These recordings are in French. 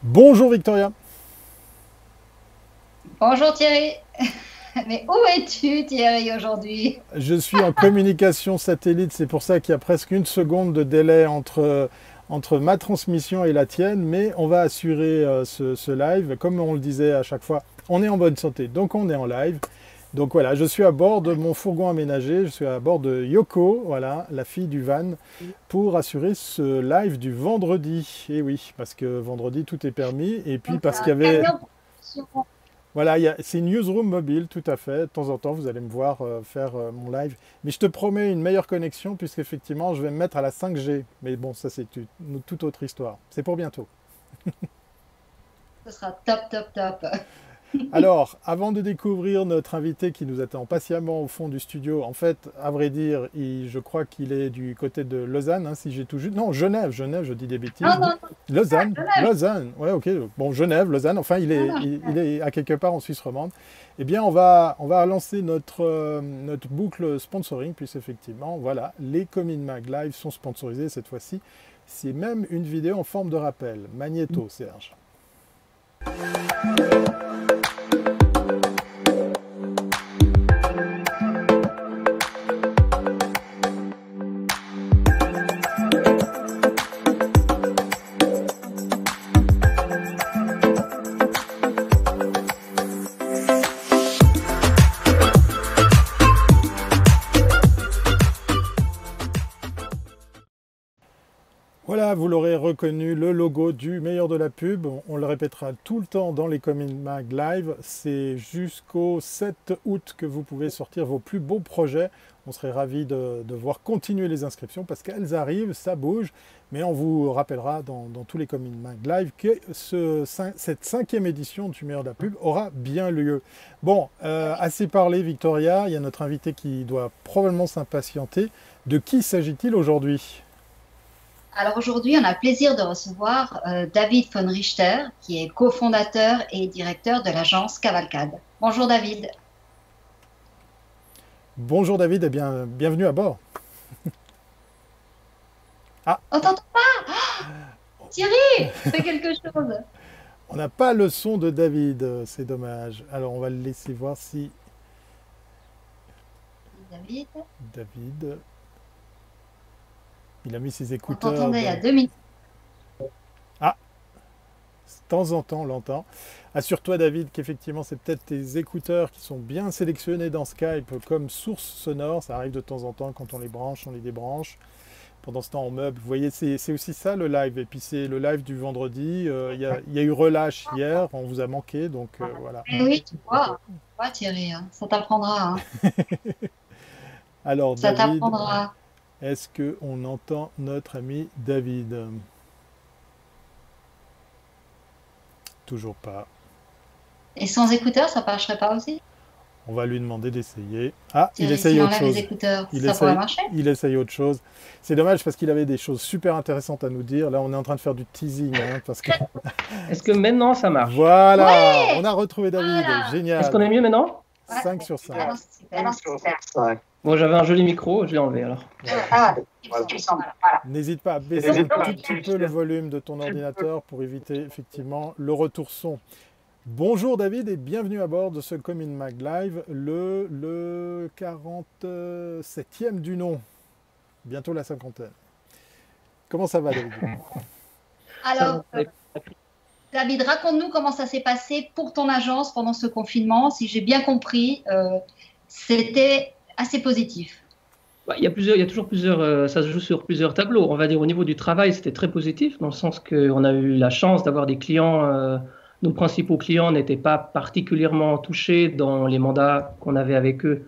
Bonjour Victoria, Bonjour Thierry. Mais où es-tu Thierry aujourd'hui? je suis en communication satellite, c'est pour ça qu'il y a presque une seconde de délai entre ma transmission et la tienne, mais on va assurer ce live, comme on le disait à chaque fois, on est en bonne santé, donc on est en live. Donc voilà, je suis à bord de mon fourgon aménagé, je suis à bord de Yoko, voilà, la fille du van, pour assurer ce live du vendredi. Et oui, parce que vendredi tout est permis, et puis Donc parce qu'il y un avait. camion production. Voilà, c'est une newsroom mobile, tout à fait. De temps en temps, vous allez me voir faire mon live. Mais je te promets une meilleure connexion, puisqu'effectivement, je vais me mettre à la 5G. Mais bon, ça, c'est une toute autre histoire. C'est pour bientôt. Ce sera top, top, top. Alors, avant de découvrir notre invité qui nous attend patiemment au fond du studio, en fait, à vrai dire, je crois qu'il est du côté de Lausanne, hein, si j'ai tout juste. Non, Genève, Genève, je dis des Non, bêtises. non, non, Lausanne, Genève. Lausanne, ouais, ok. Bon, Genève, Lausanne, enfin, il Non, est, non, il, il Genève. est à quelque part en Suisse romande. Eh bien, on va lancer notre boucle sponsoring, puisqu'effectivement, voilà, les Comin Mag Live sont sponsorisés cette fois-ci. C'est même une vidéo en forme de rappel. Magnéto, Serge. Voilà, vous l'aurez reconnu, le logo du meilleur de la pub. On le répétera tout le temps dans les Comin Mag Live. C'est jusqu'au 7 août que vous pouvez sortir vos plus beaux projets. On serait ravis de voir continuer les inscriptions parce qu'elles arrivent, ça bouge. Mais on vous rappellera dans tous les Comin Mag Live que cette cinquième édition du meilleur de la pub aura bien lieu. Bon, assez parlé Victoria, il y a notre invité qui doit probablement s'impatienter. De qui s'agit-il aujourd'hui? Alors aujourd'hui, on a le plaisir de recevoir David von Richter, qui est cofondateur et directeur de l'agence Cavalcade. Bonjour David. Bonjour David et bienvenue à bord. Ah, On t'entend pas? Thierry, fais quelque chose. on n'a pas le son de David, c'est dommage. Alors on va le laisser voir si David, David, il a mis ses on écouteurs t'entendait il y a dans. 2 minutes. Ah, de temps en temps on l'entend. Assure-toi David qu'effectivement c'est peut-être tes écouteurs qui sont bien sélectionnés dans Skype comme source sonore. Ça arrive de temps en temps quand on les branche, on les débranche. Pendant ce temps, on meuble. Vous voyez, c'est aussi ça le live. Et puis c'est le live du vendredi. Il y a eu relâche hier, on vous a manqué, donc voilà. Eh oui, tu vois, Thierry, hein, ça t'apprendra, hein. Alors Ça David, t'apprendra. est-ce qu'on entend notre ami David? Toujours pas. Et sans écouteurs, ça marcherait pas aussi? On va lui demander d'essayer. Ah, il Thierry, essaye s'il autre enlève les chose. écouteurs, Il ça pourrait essaye, marcher? il essaye autre chose. C'est dommage parce qu'il avait des choses super intéressantes à nous dire. Là, on est en train de faire du teasing, hein, parce que Est-ce que maintenant ça marche? voilà, on Ouais! a retrouvé David. Voilà! Est-ce qu'on Génial. est mieux maintenant? Ouais. 5 sur Ah 5. non, c'est super. Bon, j'avais un joli micro, je l'ai enlevé alors. Voilà. Ah, tu sens. Voilà. N'hésite pas à baisser un tout petit peu le volume de ton ordinateur pour éviter effectivement le retour son. Bonjour David et bienvenue à bord de ce Comin Mag Live, le 47e du nom, bientôt la cinquantaine. Comment ça va David? Ça Alors, va. David, raconte-nous comment ça s'est passé pour ton agence pendant ce confinement. Si j'ai bien compris, c'était assez positif. Il y a toujours plusieurs, ça se joue sur plusieurs tableaux. On va dire au niveau du travail, c'était très positif, dans le sens qu'on a eu la chance d'avoir des clients, nos principaux clients n'étaient pas particulièrement touchés dans les mandats qu'on avait avec eux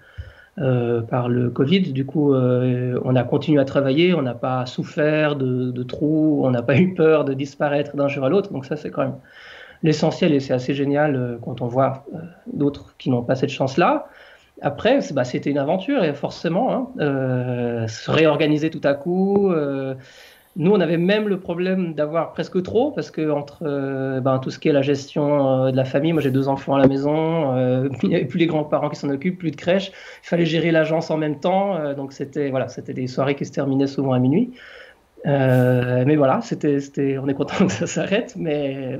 par le Covid. Du coup, on a continué à travailler, on n'a pas souffert de trous, on n'a pas eu peur de disparaître d'un jour à l'autre. Donc ça, c'est quand même l'essentiel et c'est assez génial quand on voit d'autres qui n'ont pas cette chance-là. Après, c'était une aventure et forcément, hein, se réorganiser tout à coup. Nous, on avait même le problème d'avoir presque trop parce que entre tout ce qui est la gestion de la famille, moi j'ai 2 enfants à la maison, il n'y avait plus les grands-parents qui s'en occupent, plus de crèche, il fallait gérer l'agence en même temps, donc c'était des soirées qui se terminaient souvent à minuit. Mais voilà, on est content que ça s'arrête, mais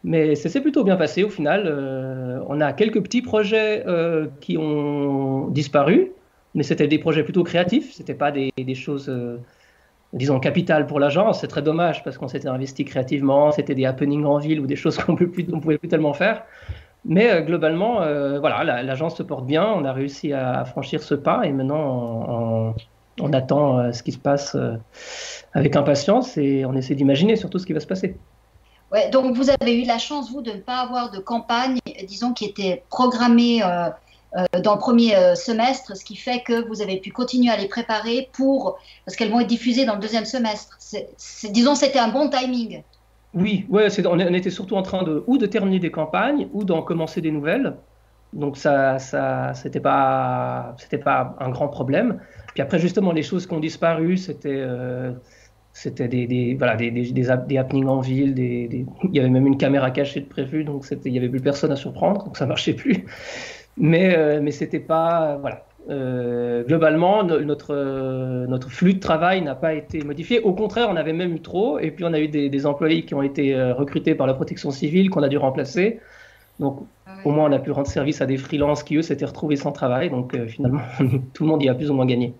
Mais ça s'est plutôt bien passé au final. On a quelques petits projets qui ont disparu, mais c'était des projets plutôt créatifs. C'était pas des choses, disons, capitales pour l'agence. C'est très dommage parce qu'on s'était investi créativement. C'était des happenings en ville ou des choses qu'on ne pouvait plus tellement faire. Mais globalement, voilà, l'agence se porte bien. On a réussi à franchir ce pas et maintenant on attend ce qui se passe avec impatience et on essaie d'imaginer surtout ce qui va se passer. Ouais, donc vous avez eu la chance, vous, de ne pas avoir de campagne, disons, qui était programmée dans le premier semestre, ce qui fait que vous avez pu continuer à les préparer parce qu'elles vont être diffusées dans le deuxième semestre. Disons, c'était un bon timing. Oui, ouais, on était surtout en train de terminer des campagnes ou d'en commencer des nouvelles. Donc c'était pas un grand problème. Puis après, justement, les choses qui ont disparu, c'était des happenings en ville, il y avait même une caméra cachée de prévue, donc il y avait plus personne à surprendre, donc ça marchait plus. Mais c'était pas, voilà. Globalement, notre flux de travail n'a pas été modifié. Au contraire, on avait même eu trop, et puis on a eu des employés qui ont été recrutés par la protection civile qu'on a dû remplacer. Donc, au moins, on a pu rendre service à des freelances qui, eux, s'étaient retrouvés sans travail. Donc, finalement, tout le monde y a plus ou moins gagné.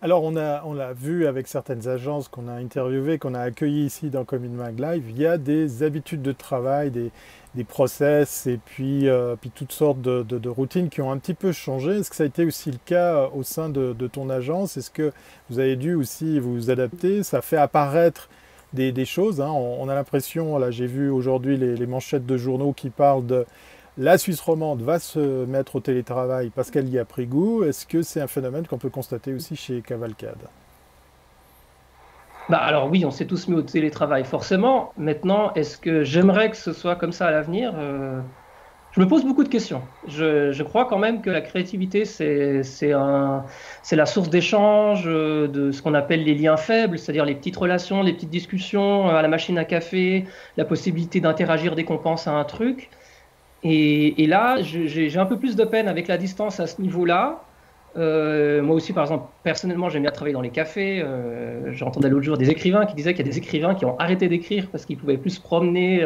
Alors, on l'a vu avec certaines agences qu'on a interviewées, qu'on a accueillies ici dans Commune Mag Live, il y a des habitudes de travail, des process et puis toutes sortes de routines qui ont un petit peu changé. Est-ce que ça a été aussi le cas au sein de ton agence? Est-ce que vous avez dû aussi vous adapter? Ça fait apparaître des choses, hein. On a l'impression, là j'ai vu aujourd'hui les manchettes de journaux qui parlent de la Suisse romande va se mettre au télétravail parce qu'elle y a pris goût. Est-ce que c'est un phénomène qu'on peut constater aussi chez Cavalcade? Alors oui, on s'est tous mis au télétravail, forcément. Maintenant, est-ce que j'aimerais que ce soit comme ça à l'avenir? Je me pose beaucoup de questions. Je crois quand même que la créativité, c'est la source d'échange, de ce qu'on appelle les liens faibles, c'est-à-dire les petites relations, les petites discussions à la machine à café, la possibilité d'interagir dès qu'on pense à un truc. Et là, j'ai un peu plus de peine avec la distance à ce niveau-là. Moi aussi, par exemple, personnellement, j'aime bien travailler dans les cafés. J'entendais l'autre jour des écrivains qui disaient qu'il y a des écrivains qui ont arrêté d'écrire parce qu'ils ne pouvaient plus se promener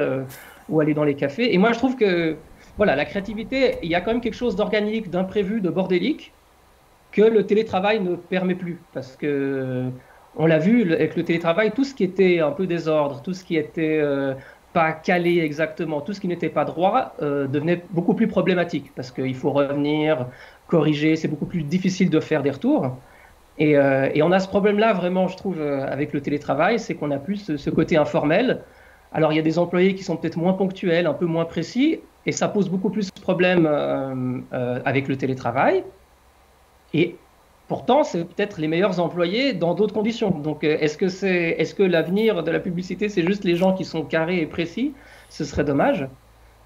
ou aller dans les cafés. Et moi, je trouve que voilà, la créativité, il y a quand même quelque chose d'organique, d'imprévu, de bordélique que le télétravail ne permet plus. Parce que on l'a vu avec le télétravail, tout ce qui était un peu désordre, tout ce qui était pas calé exactement, tout ce qui n'était pas droit devenait beaucoup plus problématique parce qu'il faut revenir, corriger, c'est beaucoup plus difficile de faire des retours. Et on a ce problème-là vraiment, je trouve, avec le télétravail, c'est qu'on a plus ce côté informel. Alors il y a des employés qui sont peut-être moins ponctuels, un peu moins précis, et ça pose beaucoup plus de problèmes avec le télétravail. Et pourtant, c'est peut-être les meilleurs employés dans d'autres conditions. Donc, est-ce que l'avenir de la publicité, c'est juste les gens qui sont carrés et précis? Ce serait dommage.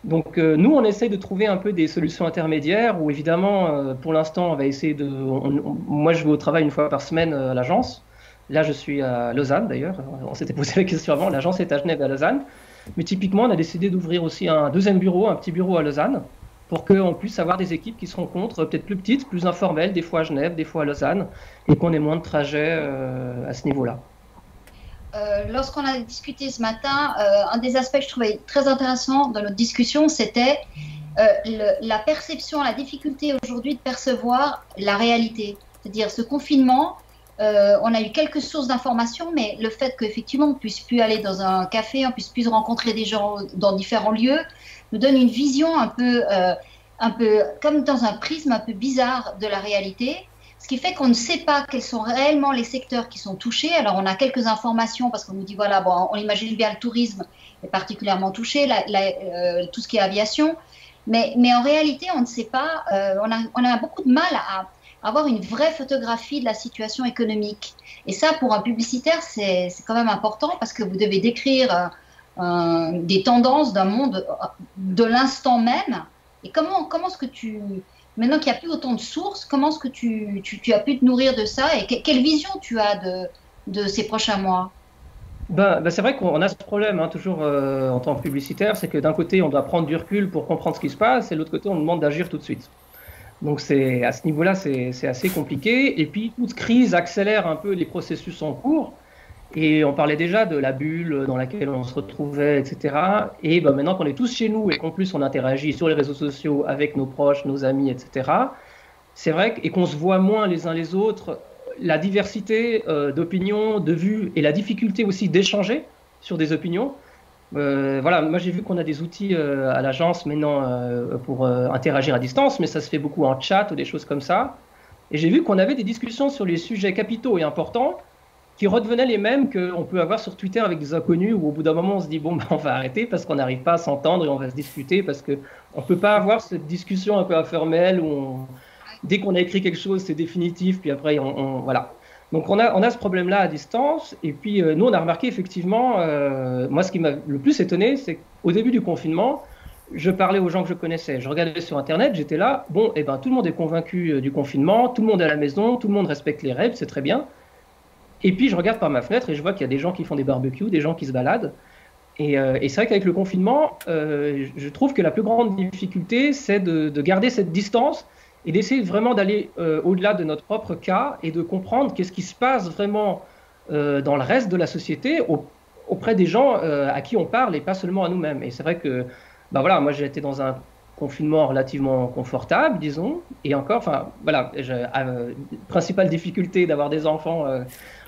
Donc, nous, on essaye de trouver un peu des solutions intermédiaires où, évidemment, pour l'instant, on va essayer de... moi, je vais au travail une fois par semaine à l'agence. Là, je suis à Lausanne, d'ailleurs. On s'était posé la question avant. L'agence est à Genève et à Lausanne. Mais typiquement, on a décidé d'ouvrir aussi un deuxième bureau, un petit bureau à Lausanne, pour qu'on puisse avoir des équipes qui se rencontrent peut-être plus petites, plus informelles, des fois à Genève, des fois à Lausanne, et qu'on ait moins de trajets à ce niveau-là. Lorsqu'on a discuté ce matin, un des aspects que je trouvais très intéressant dans notre discussion, c'était la perception, la difficulté aujourd'hui de percevoir la réalité. C'est-à-dire ce confinement, on a eu quelques sources d'informations, mais le fait qu'effectivement on ne puisse plus aller dans un café, on ne puisse plus rencontrer des gens dans différents lieux, nous donne une vision un peu comme dans un prisme un peu bizarre de la réalité, ce qui fait qu'on ne sait pas quels sont réellement les secteurs qui sont touchés. Alors on a quelques informations parce qu'on nous dit voilà, bon, on imagine bien le tourisme est particulièrement touché, tout ce qui est aviation, mais en réalité on ne sait pas, on a beaucoup de mal à avoir une vraie photographie de la situation économique. Et ça, pour un publicitaire, c'est quand même important parce que vous devez décrire des tendances d'un monde de l'instant même. Et comment est-ce que maintenant qu'il n'y a plus autant de sources, comment est-ce que tu as pu te nourrir de ça et quelle vision tu as de ces prochains mois? C'est vrai qu'on a ce problème toujours en tant que publicitaire, c'est que d'un côté, on doit prendre du recul pour comprendre ce qui se passe et de l'autre côté, on nous demande d'agir tout de suite. Donc à ce niveau-là, c'est assez compliqué. Et puis, toute crise accélère un peu les processus en cours. Et on parlait déjà de la bulle dans laquelle on se retrouvait, etc. Et ben, maintenant qu'on est tous chez nous et qu'en plus on interagit sur les réseaux sociaux avec nos proches, nos amis, etc., c'est vrai et qu'on se voit moins les uns les autres, la diversité d'opinions, de vues et la difficulté aussi d'échanger sur des opinions. Voilà, moi j'ai vu qu'on a des outils à l'agence maintenant pour interagir à distance, mais ça se fait beaucoup en chat ou des choses comme ça. Et j'ai vu qu'on avait des discussions sur les sujets capitaux et importants qui redevenaient les mêmes qu'on peut avoir sur Twitter avec des inconnus, où au bout d'un moment on se dit bon ben, on va arrêter parce qu'on n'arrive pas à s'entendre et on va se discuter parce qu'on ne peut pas avoir cette discussion un peu informelle où dès qu'on a écrit quelque chose c'est définitif, puis après voilà. Donc on a ce problème-là à distance, et puis nous on a remarqué effectivement, moi ce qui m'a le plus étonné, c'est qu'au début du confinement, je parlais aux gens que je connaissais, je regardais sur internet, j'étais là, bon, et ben tout le monde est convaincu du confinement, tout le monde est à la maison, tout le monde respecte les règles, c'est très bien. Et puis je regarde par ma fenêtre et je vois qu'il y a des gens qui font des barbecues, des gens qui se baladent. Et c'est vrai qu'avec le confinement, je trouve que la plus grande difficulté, c'est de garder cette distance et d'essayer vraiment d'aller au-delà de notre propre cas et de comprendre qu'est-ce qui se passe vraiment dans le reste de la société auprès des gens à qui on parle et pas seulement à nous-mêmes. Et c'est vrai que, bah voilà, moi j'ai été dans un confinement relativement confortable, disons, et encore, enfin voilà, principale difficulté d'avoir des enfants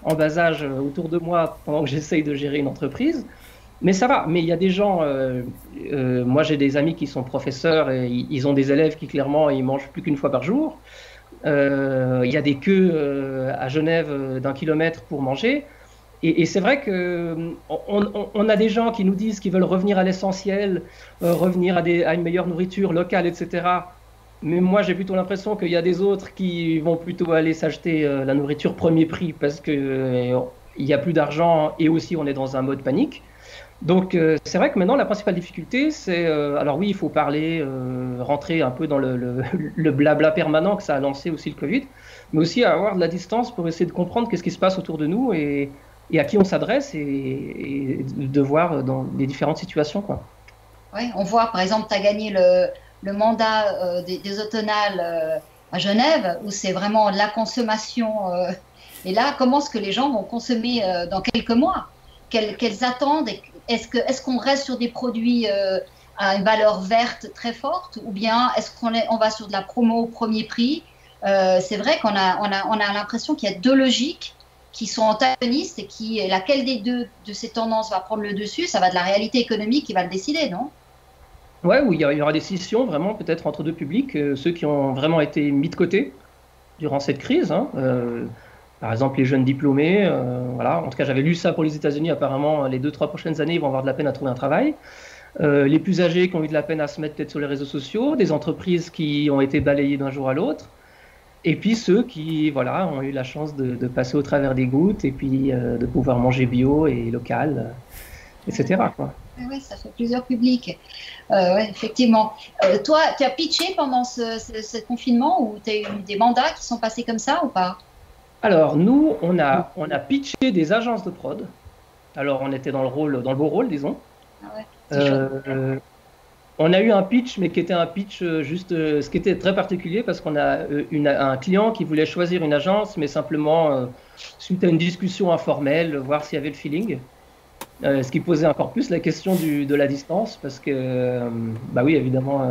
en bas âge autour de moi pendant que j'essaye de gérer une entreprise. Mais ça va, mais il y a des gens, moi j'ai des amis qui sont professeurs et ils ont des élèves qui clairement ils mangent plus qu'une fois par jour. Il y a des queues à Genève d'1 kilomètre pour manger. Et c'est vrai qu'on a des gens qui nous disent qu'ils veulent revenir à l'essentiel, revenir à une meilleure nourriture locale, etc. Mais moi j'ai plutôt l'impression qu'il y a des autres qui vont plutôt aller s'acheter la nourriture premier prix parce qu'il n'y a plus d'argent et aussi on est dans un mode panique. Donc c'est vrai que maintenant la principale difficulté c'est, alors oui il faut parler, rentrer un peu dans le blabla permanent que ça a lancé aussi le Covid, mais aussi avoir de la distance pour essayer de comprendre qu'est-ce qui se passe autour de nous et à qui on s'adresse et de voir dans les différentes situations, quoi. Oui, on voit par exemple tu as gagné le mandat des automnales à Genève où c'est vraiment la consommation et là comment est-ce que les gens vont consommer dans quelques mois, qu'elles attendent. Est-ce qu'on reste sur des produits à une valeur verte très forte ou bien est-ce qu'on va sur de la promo au premier prix? C'est vrai qu'on a l'impression qu'il y a deux logiques qui sont antagonistes et laquelle des deux de ces tendances va prendre le dessus, ça va de la réalité économique qui va le décider, non? Ouais, où il y aura des scissions vraiment peut-être entre deux publics, ceux qui ont vraiment été mis de côté durant cette crise, hein, par exemple, les jeunes diplômés, voilà. En tout cas, j'avais lu ça pour les États-Unis. Apparemment, les 2-3 prochaines années, ils vont avoir de la peine à trouver un travail. Les plus âgés qui ont eu de la peine à se mettre peut-être sur les réseaux sociaux, des entreprises qui ont été balayées d'un jour à l'autre. Et puis ceux qui, voilà, ont eu la chance de passer au travers des gouttes et puis de pouvoir manger bio et local, etc., quoi. Oui, ça fait plusieurs publics. Ouais, effectivement. Toi, tu as pitché pendant ce confinement ou tu as eu des mandats qui sont passés comme ça ou pas? Alors, nous, on a pitché des agences de prod. Alors, on était dans le beau rôle, disons. Ah ouais, on a eu un pitch, mais qui était un pitch juste, ce qui était très particulier, parce qu'on a un client qui voulait choisir une agence, mais simplement, suite à une discussion informelle, voir s'il y avait le feeling. Ce qui posait encore plus la question de la distance, parce que, bah oui, évidemment,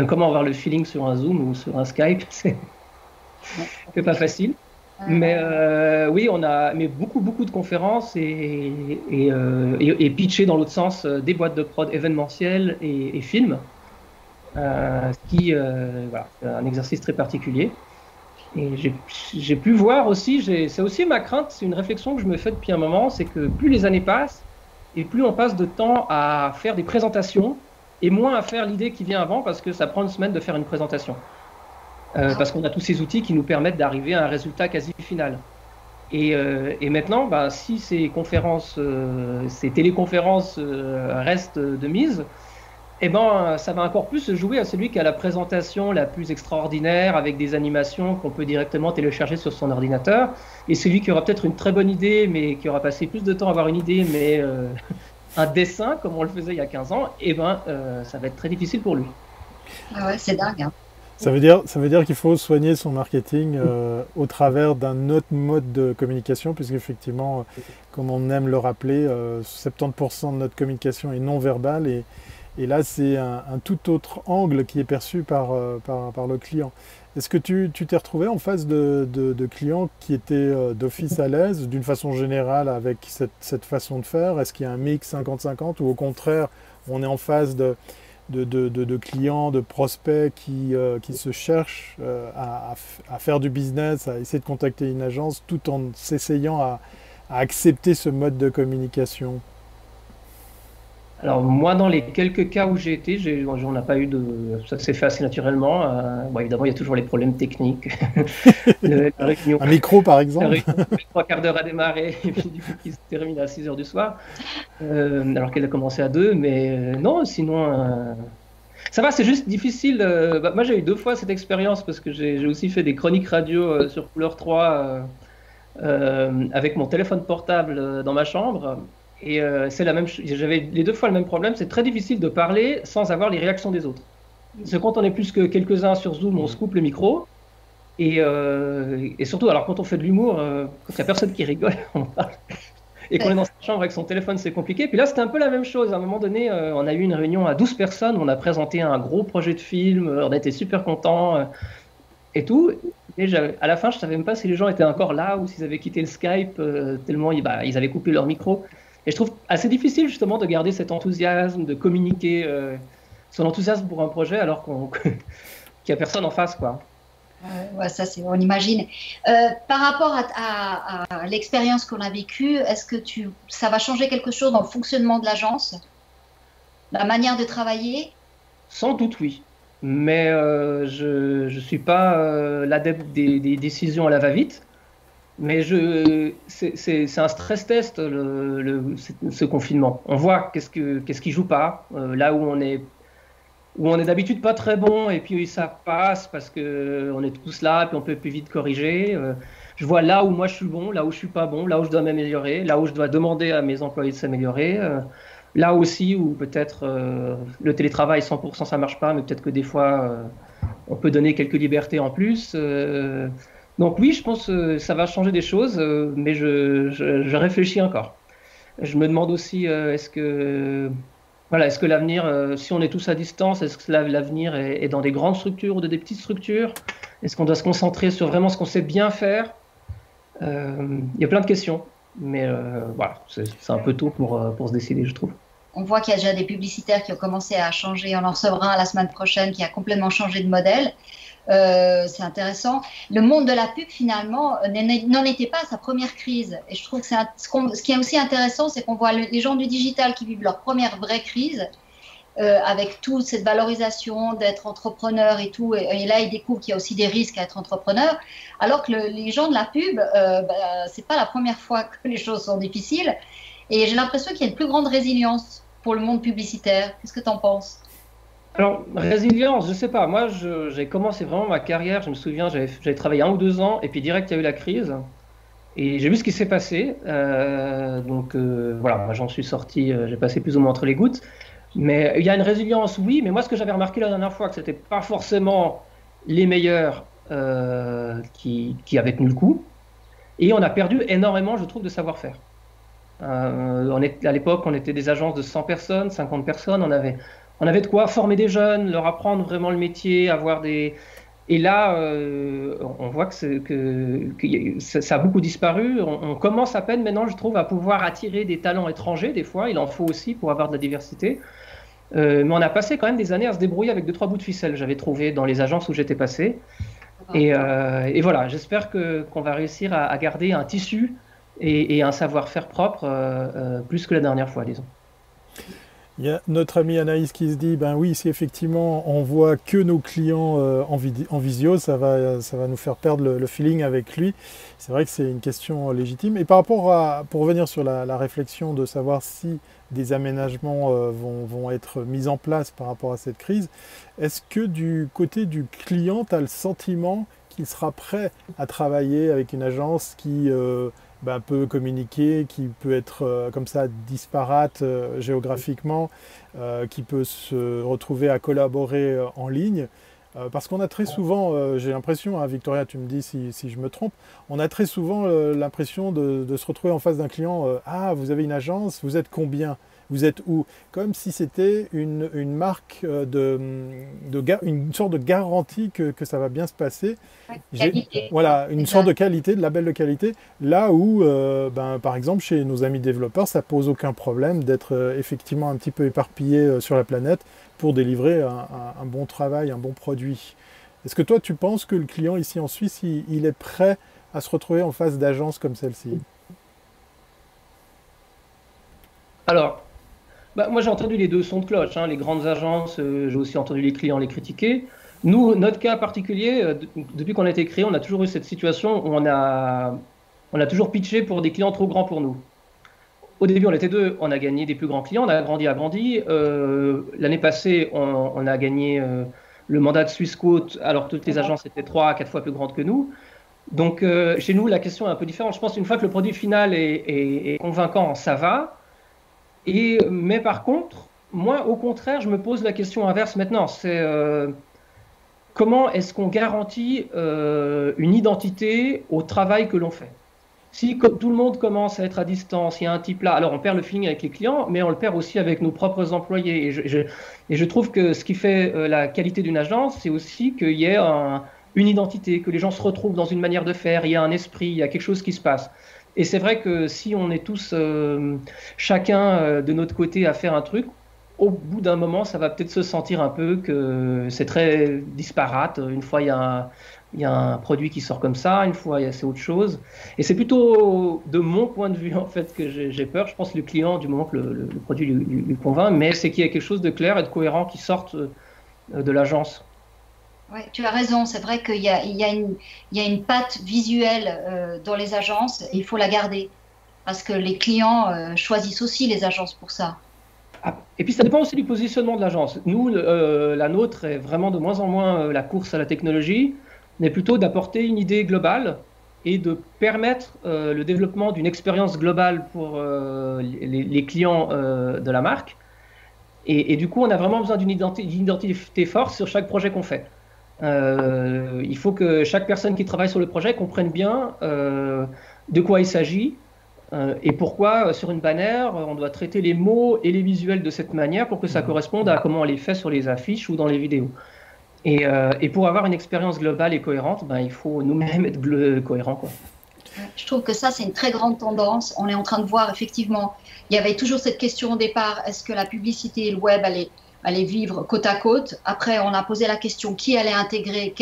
comment avoir le feeling sur un Zoom ou sur un Skype, c'est pas facile. Mais oui, on a beaucoup de conférences et pitché dans l'autre sens des boîtes de prod événementielles et films, voilà, c'est un exercice très particulier. Et j'ai pu voir aussi, c'est aussi ma crainte, c'est une réflexion que je me fais depuis un moment, c'est que plus les années passent et plus on passe de temps à faire des présentations et moins à faire l'idée qui vient avant, parce que ça prend une semaine de faire une présentation. Parce qu'on a tous ces outils qui nous permettent d'arriver à un résultat quasi final. Et maintenant, bah, si ces conférences, ces téléconférences restent de mise, eh ben, ça va encore plus se jouer à celui qui a la présentation la plus extraordinaire avec des animations qu'on peut directement télécharger sur son ordinateur, et celui qui aura peut-être une très bonne idée, mais qui aura passé plus de temps à avoir une idée, mais un dessin, comme on le faisait il y a 15 ans, eh ben, ça va être très difficile pour lui. Ah ouais, c'est dingue, hein. Ça veut dire qu'il faut soigner son marketing au travers d'un autre mode de communication, puisqu'effectivement, comme on aime le rappeler, 70% de notre communication est non verbale et là, c'est un tout autre angle qui est perçu par le client. Est-ce que tu t'es retrouvé en face de clients qui étaient d'office à l'aise, d'une façon générale, avec cette façon de faire? Est-ce qu'il y a un mix 50-50 ou au contraire, on est en face de clients, de prospects qui se cherchent à faire du business, à essayer de contacter une agence tout en s'essayant à accepter ce mode de communication? Alors moi, dans les quelques cas où j'ai été, on n'a pas eu ça s'est fait assez naturellement. Bon, évidemment, il y a toujours les problèmes techniques. La réunion, Un micro, par la exemple? réunion met 3 quarts d'heure à démarrer et puis du coup qui se termine à 6 heures du soir, alors qu'elle a commencé à 2. Mais non, sinon, ça va, c'est juste difficile. Moi, j'ai eu 2 fois cette expérience parce que j'ai aussi fait des chroniques radio sur Couleur 3 avec mon téléphone portable dans ma chambre. Et c'est la même, j'avais les 2 fois le même problème. C'est très difficile de parler sans avoir les réactions des autres. Parce que quand on est plus que quelques-uns sur Zoom, on se coupe le micro. Et surtout, alors quand on fait de l'humour, quand il n'y a personne qui rigole, on parle. Et qu'on est dans sa chambre avec son téléphone, c'est compliqué. Puis là, c'était un peu la même chose. À un moment donné, on a eu une réunion à 12 personnes. On a présenté un gros projet de film. On était super contents et tout. Et à la fin, je ne savais même pas si les gens étaient encore là ou s'ils avaient quitté le Skype, tellement ils avaient coupé leur micro. Et je trouve assez difficile justement de garder cet enthousiasme, de communiquer son enthousiasme pour un projet alors qu'il n'y a personne en face, quoi. Ouais, ça, on imagine. Par rapport à l'expérience qu'on a vécue, est-ce que ça va changer quelque chose dans le fonctionnement de l'agence, la manière de travailler? Sans doute, oui. Mais je ne suis pas l'adepte des décisions à la va-vite. Mais c'est un stress test, ce confinement. On voit qu'est-ce qui joue pas, là où on est d'habitude pas très bon, et puis ça passe parce qu'on est tous là, puis on peut plus vite corriger. Je vois là où moi je suis bon, là où je suis pas bon, là où je dois m'améliorer, là où je dois demander à mes employés de s'améliorer. Là aussi où peut-être le télétravail 100% ça marche pas, mais peut-être que des fois on peut donner quelques libertés en plus. Donc oui, je pense que ça va changer des choses, mais je réfléchis encore. Je me demande aussi, est-ce que l'avenir, si on est tous à distance, est-ce que l'avenir est dans des grandes structures ou des petites structures? Est-ce qu'on doit se concentrer sur vraiment ce qu'on sait bien faire? Il y a plein de questions, mais voilà, c'est un peu tôt pour se décider, je trouve. On voit qu'il y a déjà des publicitaires qui ont commencé à changer. On en recevra un la semaine prochaine qui a complètement changé de modèle. C'est intéressant. Le monde de la pub, finalement, n'en était pas à sa première crise. Et je trouve que ce qui est aussi intéressant, c'est qu'on voit les gens du digital qui vivent leur première vraie crise, avec toute cette valorisation d'être entrepreneur et tout. Et là, ils découvrent qu'il y a aussi des risques à être entrepreneur. Alors que les gens de la pub, c'est pas la première fois que les choses sont difficiles. Et j'ai l'impression qu'il y a une plus grande résilience pour le monde publicitaire. Qu'est-ce que tu en penses? Alors, résilience, je sais pas. Moi, j'ai commencé vraiment ma carrière. Je me souviens, j'avais travaillé 1 ou 2 ans, et puis direct, il y a eu la crise. Et j'ai vu ce qui s'est passé. Donc, voilà, moi, j'en suis sorti. J'ai passé plus ou moins entre les gouttes. Mais il y a une résilience, oui. Mais moi, ce que j'avais remarqué la dernière fois, que c'était pas forcément les meilleurs qui avaient tenu le coup. Et on a perdu énormément, je trouve, de savoir-faire. À l'époque, on était des agences de 100 personnes, 50 personnes. On avait de quoi former des jeunes, leur apprendre vraiment le métier, avoir des... Et là, on voit que ça a beaucoup disparu. On commence à peine maintenant, je trouve, à pouvoir attirer des talents étrangers. Des fois, il en faut aussi pour avoir de la diversité. Mais on a passé quand même des années à se débrouiller avec 2-3 bouts de ficelle, j'avais trouvé dans les agences où j'étais passé. Et voilà, j'espère qu'on va réussir à garder un tissu et un savoir-faire propre plus que la dernière fois, disons. Il y a notre ami Anaïs qui se dit, ben oui, si effectivement on voit que nos clients en visio, ça va nous faire perdre le feeling avec lui. C'est vrai que c'est une question légitime. Et par rapport pour revenir sur la réflexion de savoir si des aménagements vont être mis en place par rapport à cette crise, est-ce que du côté du client, tu as le sentiment qu'il sera prêt à travailler avec une agence qui peut communiquer, qui peut être comme ça disparate géographiquement, qui peut se retrouver à collaborer en ligne? Parce qu'on a très souvent, j'ai l'impression, hein, Victoria, tu me dis si je me trompe, on a très souvent l'impression de se retrouver en face d'un client, ah, vous avez une agence, vous êtes combien? Vous êtes où? Comme si c'était une marque, une sorte de garantie que ça va bien se passer. Qualité. Voilà, une sorte de qualité, de label de qualité, là où, par exemple, chez nos amis développeurs, ça pose aucun problème d'être effectivement un petit peu éparpillé sur la planète pour délivrer un bon travail, un bon produit. Est-ce que toi, tu penses que le client ici en Suisse, il est prêt à se retrouver en face d'agences comme celle-ci? Alors, moi j'ai entendu les deux sons de cloche, hein, les grandes agences, j'ai aussi entendu les clients les critiquer. Nous, notre cas particulier, depuis qu'on a été créé, on a toujours eu cette situation où on a toujours pitché pour des clients trop grands pour nous. Au début, on était deux, on a gagné des plus grands clients, on a agrandi. L'année passée, on a gagné le mandat de Swissquote, alors que toutes les agences étaient 3 à 4 fois plus grandes que nous. Donc, chez nous, la question est un peu différente. Je pense qu'une fois que le produit final est convaincant, ça va. Mais par contre, moi, au contraire, je me pose la question inverse maintenant. C'est comment est-ce qu'on garantit une identité au travail que l'on fait? Si comme tout le monde commence à être à distance, il y a un type là, alors on perd le feeling avec les clients, mais on le perd aussi avec nos propres employés. Et je trouve que ce qui fait la qualité d'une agence, c'est aussi qu'il y ait une identité, que les gens se retrouvent dans une manière de faire, il y a un esprit, il y a quelque chose qui se passe. Et c'est vrai que si on est tous chacun de notre côté à faire un truc, au bout d'un moment, ça va peut-être se sentir un peu que c'est très disparate. Une fois, il y a un produit qui sort comme ça, une fois, c'est autre chose. Et c'est plutôt de mon point de vue, en fait, que j'ai peur. Je pense que le client, du moment que le produit lui convainc, mais c'est qu'il y a quelque chose de clair et de cohérent qui sorte de l'agence. Oui, tu as raison. C'est vrai qu'il y a une patte visuelle dans les agences et il faut la garder parce que les clients choisissent aussi les agences pour ça. Et puis ça dépend aussi du positionnement de l'agence. Nous, la nôtre est vraiment de moins en moins la course à la technologie, mais plutôt d'apporter une idée globale et de permettre le développement d'une expérience globale pour les clients de la marque. Et du coup, on a vraiment besoin d'une identité forte sur chaque projet qu'on fait. Il faut que chaque personne qui travaille sur le projet comprenne bien de quoi il s'agit et pourquoi sur une bannière on doit traiter les mots et les visuels de cette manière pour que ça corresponde à comment on les fait sur les affiches ou dans les vidéos. Et pour avoir une expérience globale et cohérente, il faut nous-mêmes être cohérents, quoi. Je trouve que ça, c'est une très grande tendance. On est en train de voir, effectivement, il y avait toujours cette question au départ, est-ce que la publicité et le web allaient vivre côte à côte? Après, on a posé la question, qui allait intégrer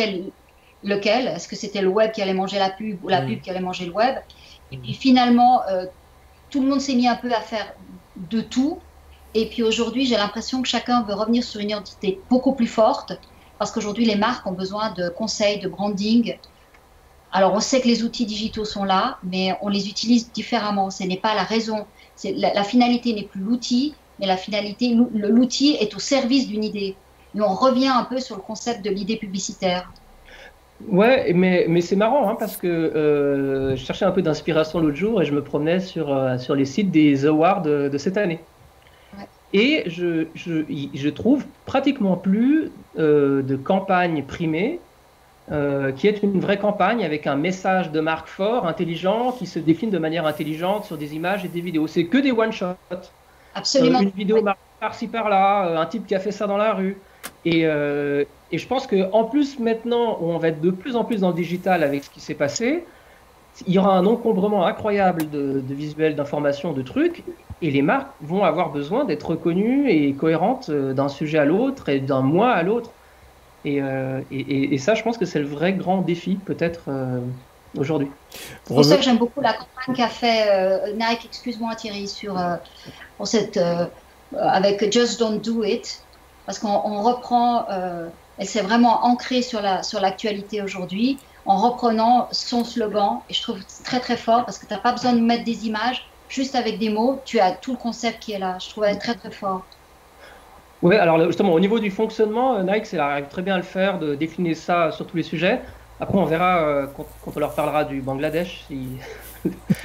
lequel? Est-ce que c'était le web qui allait manger la pub ou la pub qui allait manger le web? Et puis finalement, tout le monde s'est mis un peu à faire de tout. Et puis aujourd'hui, j'ai l'impression que chacun veut revenir sur une identité beaucoup plus forte parce qu'aujourd'hui, les marques ont besoin de conseils, de branding. Alors, on sait que les outils digitaux sont là, mais on les utilise différemment. Ce n'est pas la raison. La finalité n'est plus l'outil, mais la finalité, l'outil est au service d'une idée. Et on revient un peu sur le concept de l'idée publicitaire. Ouais, mais c'est marrant hein, parce que je cherchais un peu d'inspiration l'autre jour et je me promenais sur les sites des awards de cette année. Ouais. Et je trouve pratiquement plus de campagne primée qui est une vraie campagne avec un message de marque fort, intelligent, qui se décline de manière intelligente sur des images et des vidéos. C'est que des one-shots. Absolument. Une vidéo par-ci par-là, un type qui a fait ça dans la rue. Et je pense qu'en plus, maintenant, on va être de plus en plus dans le digital avec ce qui s'est passé, il y aura un encombrement incroyable de visuels, d'informations, de trucs, et les marques vont avoir besoin d'être reconnues et cohérentes d'un sujet à l'autre et d'un mois à l'autre. Et ça, je pense que c'est le vrai grand défi, peut-être, aujourd'hui. C'est pour ça que j'aime beaucoup la campagne qu'a fait Nike, excuse-moi Thierry, pour avec Just Don't Do It. Parce qu'on reprend, elle s'est vraiment ancrée sur l'actualité aujourd'hui, en reprenant son slogan, et je trouve très très fort, parce que tu n'as pas besoin de mettre des images, juste avec des mots, tu as tout le concept qui est là, je trouve elle très très fort. Oui, alors justement, au niveau du fonctionnement, Nike, elle arrive très bien à le faire, de décliner ça sur tous les sujets. Après, on verra quand on leur parlera du Bangladesh, si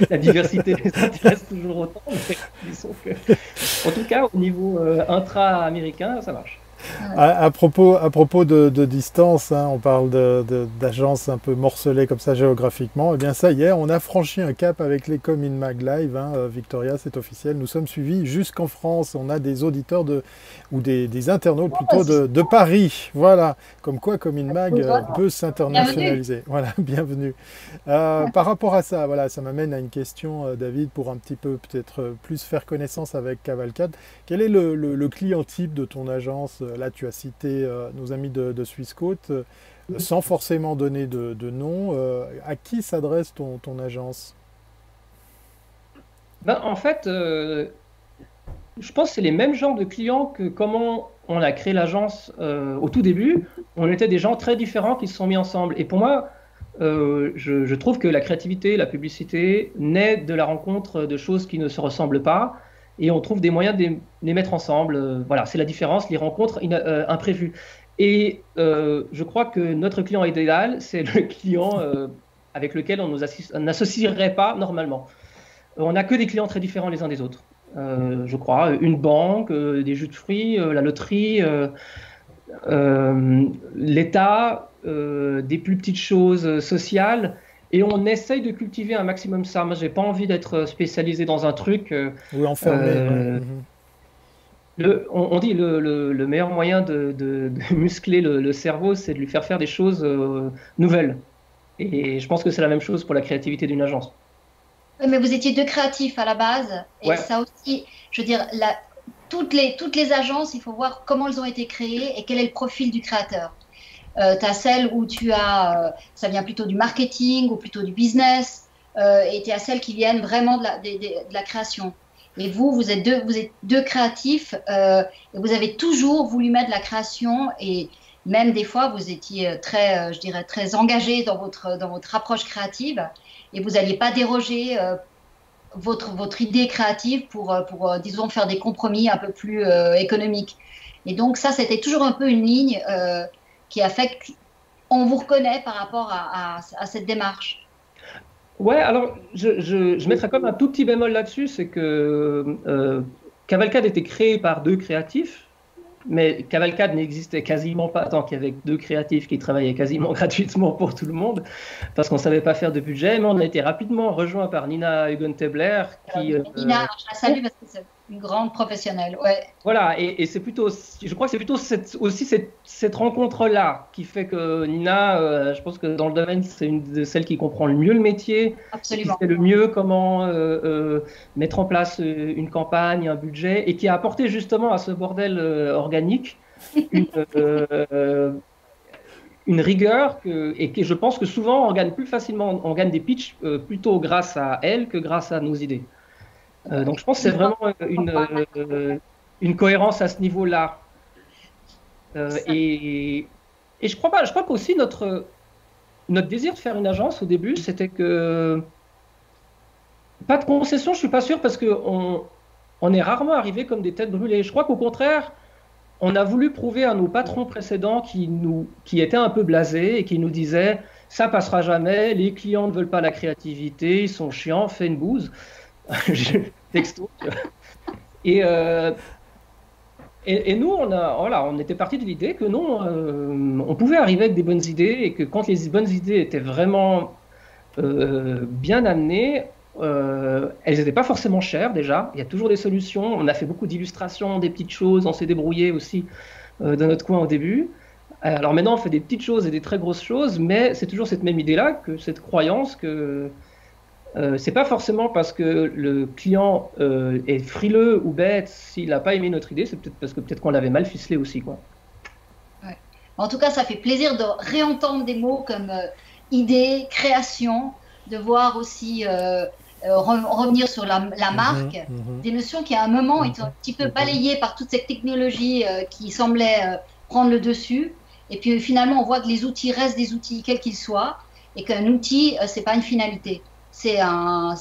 la diversité les intéresse toujours autant. Mais disons que, en tout cas, au niveau intra-américain, ça marche. À propos de distance, hein, on parle d'agences un peu morcelées comme ça géographiquement. Eh bien, ça y est, on a franchi un cap avec les Comin Mag Live. Hein, Victoria, c'est officiel. Nous sommes suivis jusqu'en France. On a des auditeurs ou des internautes plutôt de Paris. Voilà, comme quoi Comin Mag peut s'internationaliser. Voilà, bienvenue. Par rapport à ça, voilà, ça m'amène à une question, David, pour un petit peu peut-être plus faire connaissance avec Cavalcade. Quel est le client type de ton agence? Là, tu as cité nos amis de Swissquote, sans forcément donner de nom. À qui s'adresse ton agence? Ben, en fait, je pense que c'est les mêmes genres de clients que comment on a créé l'agence au tout début. On était des gens très différents qui se sont mis ensemble. Et pour moi, je trouve que la créativité, la publicité naît de la rencontre de choses qui ne se ressemblent pas. Et on trouve des moyens de les mettre ensemble. Voilà, c'est la différence, les rencontres imprévues. Et je crois que notre client idéal, c'est le client avec lequel on n'associerait pas normalement. On n'a que des clients très différents les uns des autres. Je crois, une banque, des jus de fruits, la loterie, l'État, des plus petites choses sociales. Et on essaye de cultiver un maximum ça. Moi, j'ai pas envie d'être spécialisé dans un truc. Oui, enfermé. On dit le meilleur moyen de muscler le cerveau, c'est de lui faire des choses nouvelles. Et je pense que c'est la même chose pour la créativité d'une agence. Mais vous étiez deux créatifs à la base. Et ça aussi, je veux dire, toutes les agences, il faut voir comment elles ont été créées et quel est le profil du créateur. Tu as celles où ça vient plutôt du marketing ou plutôt du business, et tu as celles qui viennent vraiment de la création. Et vous êtes deux créatifs, et vous avez toujours voulu mettre la création, et même des fois, vous étiez je dirais, très engagé dans votre approche créative, et vous n'alliez pas déroger votre idée créative pour, disons, faire des compromis un peu plus économiques. Et donc ça, c'était toujours un peu une ligne qui a fait qu'on vous reconnaît par rapport à cette démarche. Ouais, alors je mettrais comme un tout petit bémol là-dessus, c'est que Cavalcade était créé par deux créatifs, mais Cavalcade n'existait quasiment pas tant qu'il y avait deux créatifs qui travaillaient quasiment gratuitement pour tout le monde, parce qu'on ne savait pas faire de budget, mais on a été rapidement rejoint par Nina Hugon-Tebler. Nina, je la salue parce que c'est une grande professionnelle. Ouais. Voilà, et c'est plutôt, je crois que c'est plutôt aussi cette rencontre-là qui fait que Nina, je pense que dans le domaine, c'est une de celles qui comprend le mieux le métier, absolument, qui sait le mieux comment mettre en place une campagne, un budget, et qui a apporté justement à ce bordel organique une rigueur et que je pense que souvent on gagne plus facilement, on gagne des pitchs plutôt grâce à elle que grâce à nos idées. Donc je pense que c'est vraiment une cohérence à ce niveau-là. Et je crois qu'aussi notre désir de faire une agence au début, c'était que pas de concession, je suis pas sûr, parce qu'on est rarement arrivé comme des têtes brûlées. Je crois qu'au contraire, on a voulu prouver à nos patrons précédents qui étaient un peu blasés et qui nous disaient ça passera jamais, les clients ne veulent pas la créativité, ils sont chiants, fais une bouse. Texto. Et nous, on était parti de l'idée que non, on pouvait arriver avec des bonnes idées, et que quand les bonnes idées étaient vraiment bien amenées, elles n'étaient pas forcément chères déjà. Il y a toujours des solutions. On a fait beaucoup d'illustrations, des petites choses. On s'est débrouillé aussi dans notre coin au début. Alors maintenant, on fait des petites choses et des très grosses choses, mais c'est toujours cette même idée-là, cette croyance que c'est pas forcément parce que le client est frileux ou bête s'il n'a pas aimé notre idée, c'est peut-être parce que qu'on l'avait mal ficelé aussi, quoi. Ouais. En tout cas, ça fait plaisir de réentendre des mots comme idée, création, de voir aussi revenir sur la marque, des notions qui à un moment étaient un petit peu balayées par toute cette technologie qui semblait prendre le dessus. Et puis finalement, on voit que les outils restent des outils, quels qu'ils soient, et qu'un outil, c'est pas une finalité. C'est un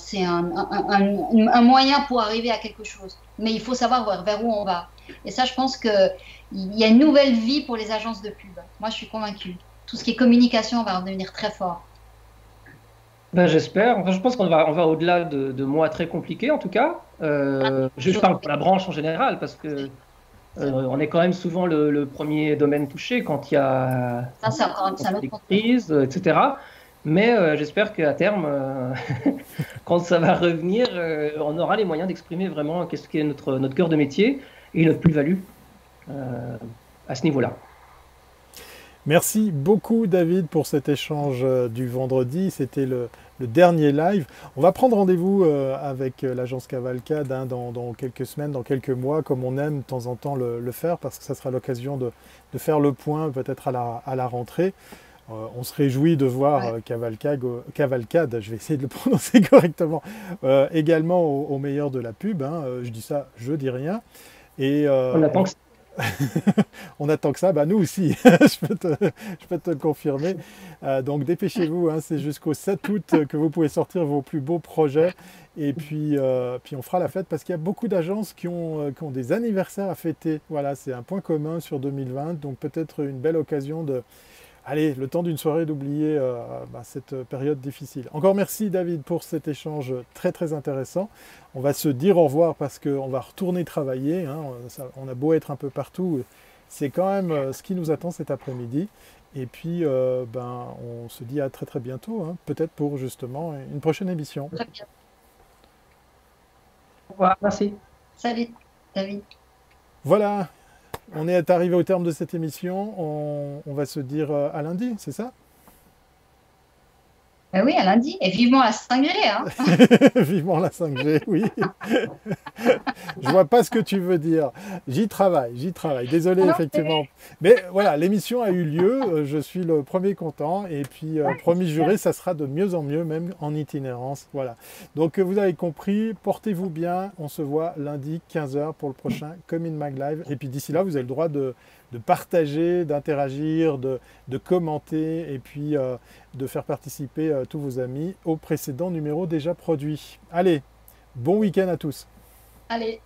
moyen pour arriver à quelque chose. Mais il faut savoir vers où on va. Et ça, je pense qu'il y a une nouvelle vie pour les agences de pub. Moi, je suis convaincue. Tout ce qui est communication va en devenir très fort. Ben, j'espère. Enfin, je pense qu'on va au-delà de mois très compliqués, en tout cas. Je parle pour la branche en général, parce que On est quand même souvent le premier domaine touché quand il y a Ça, c'est encore quand il y a autre des contexte. crises, etc. Mais j'espère qu'à terme, quand ça va revenir, on aura les moyens d'exprimer vraiment qu'est-ce qui est notre cœur de métier et notre plus-value à ce niveau-là. Merci beaucoup David pour cet échange du vendredi. C'était le dernier live. On va prendre rendez-vous avec l'agence Cavalcade dans quelques semaines, dans quelques mois, comme on aime de temps en temps le faire, parce que ça sera l'occasion de faire le point peut-être à la rentrée. On se réjouit de voir Cavalcade, je vais essayer de le prononcer correctement, également au meilleur de la pub. Hein. Je dis ça, je dis rien. Et, On attend que on attend que ça, bah nous aussi, je peux te le confirmer. Donc dépêchez-vous, hein, c'est jusqu'au 7 août que vous pouvez sortir vos plus beaux projets. Et puis on fera la fête parce qu'il y a beaucoup d'agences qui ont des anniversaires à fêter. Voilà, c'est un point commun sur 2020, donc peut-être une belle occasion de, allez, le temps d'une soirée d'oublier cette période difficile. Encore merci David pour cet échange très très intéressant. On va se dire au revoir parce qu'on va retourner travailler. Hein. On a beau être un peu partout, c'est quand même ce qui nous attend cet après-midi. Et puis on se dit à très très bientôt, hein, peut-être pour justement une prochaine émission. Très bien. Au revoir, merci. Salut, David. Voilà, on est arrivé au terme de cette émission. On va se dire à lundi, c'est ça? Ben oui, à lundi. Et vivement la 5G, hein. Vivement la 5G, oui. Je vois pas ce que tu veux dire. J'y travaille, j'y travaille. Désolé, Alors, effectivement. Mais voilà, l'émission a eu lieu. Je suis le premier content. Et puis, promis juré, ça sera de mieux en mieux, même en itinérance. Voilà. Donc, vous avez compris. Portez-vous bien. On se voit lundi, 15 h pour le prochain Come in Mag Live. Et puis, d'ici là, vous avez le droit de partager, d'interagir, de commenter et puis de faire participer tous vos amis au précédent numéro déjà produit. Allez, bon week-end à tous. Allez.